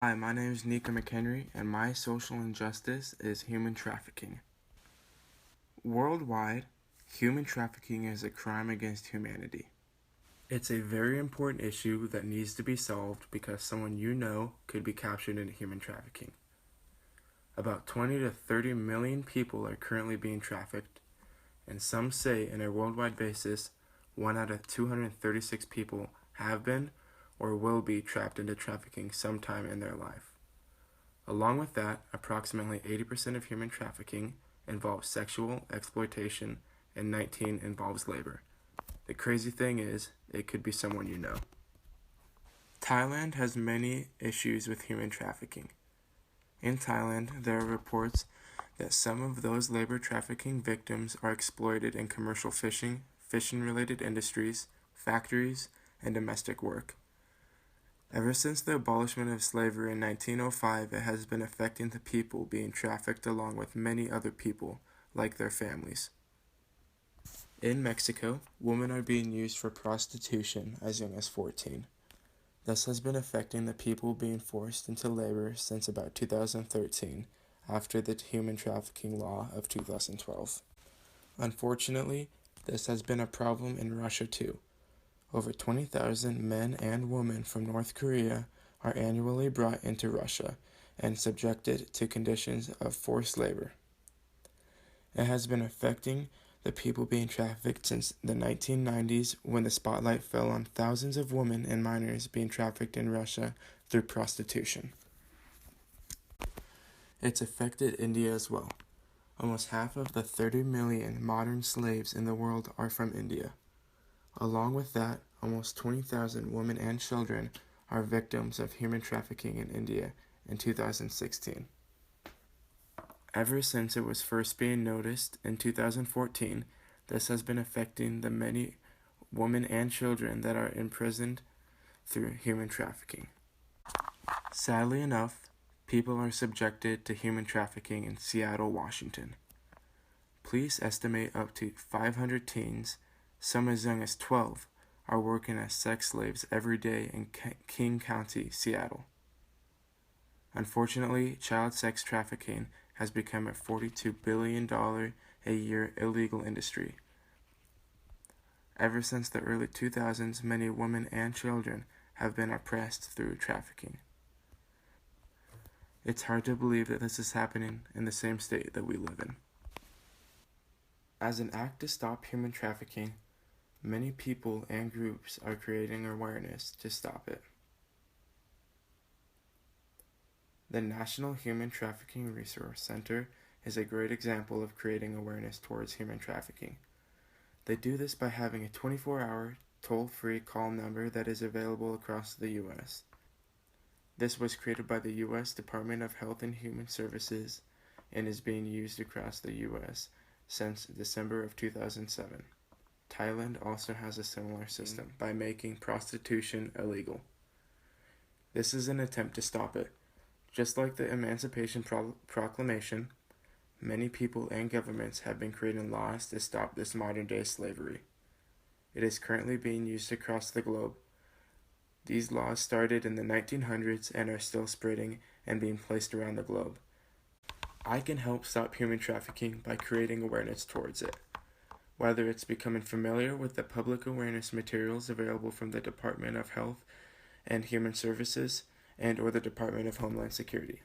Hi, my name is Nico McHenry, and my social injustice is human trafficking. Worldwide, human trafficking is a crime against humanity. It's a very important issue that needs to be solved because someone you know could be captured in human trafficking. About 20 to 30 million people are currently being trafficked, and some say on a worldwide basis, 1 out of 236 people have been or will be trapped into trafficking sometime in their life. Along with that, approximately 80% of human trafficking involves sexual exploitation and 19 involves labor. The crazy thing is, it could be someone you know. Thailand has many issues with human trafficking. In Thailand, there are reports that some of those labor trafficking victims are exploited in commercial fishing-related industries, factories, and domestic work. Ever since the abolishment of slavery in 1905, it has been affecting the people being trafficked along with many other people, like their families. In Mexico, women are being used for prostitution as young as 14. This has been affecting the people being forced into labor since about 2013, after the human trafficking law of 2012. Unfortunately, this has been a problem in Russia too. Over 20,000 men and women from North Korea are annually brought into Russia and subjected to conditions of forced labor. It has been affecting the people being trafficked since the 1990s, when the spotlight fell on thousands of women and minors being trafficked in Russia through prostitution. It's affected India as well. Almost half of the 30 million modern slaves in the world are from India. Along with that, almost 20,000 women and children are victims of human trafficking in India in 2016. Ever since it was first being noticed in 2014, this has been affecting the many women and children that are imprisoned through human trafficking. Sadly enough, people are subjected to human trafficking in Seattle, Washington. Police estimate up to 500 teens, some as young as 12, are working as sex slaves every day in King County, Seattle. Unfortunately, child sex trafficking has become a $42 billion a year illegal industry. Ever since the early 2000s, many women and children have been oppressed through trafficking. It's hard to believe that this is happening in the same state that we live in. As an act to stop human trafficking, many people and groups are creating awareness to stop it. The National Human Trafficking Resource Center is a great example of creating awareness towards human trafficking. They do this by having a 24-hour, toll-free call number that is available across the U.S. This was created by the U.S. Department of Health and Human Services and is being used across the U.S. since December of 2007. Thailand also has a similar system by making prostitution illegal. This is an attempt to stop it. Just like the Emancipation Proclamation, many people and governments have been creating laws to stop this modern-day slavery. It is currently being used across the globe. These laws started in the 1900s and are still spreading and being placed around the globe. I can help stop human trafficking by creating awareness towards it. Whether it's becoming familiar with the public awareness materials available from the Department of Health and Human Services and or the Department of Homeland Security.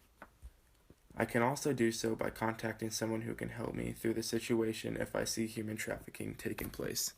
I can also do so by contacting someone who can help me through the situation if I see human trafficking taking place.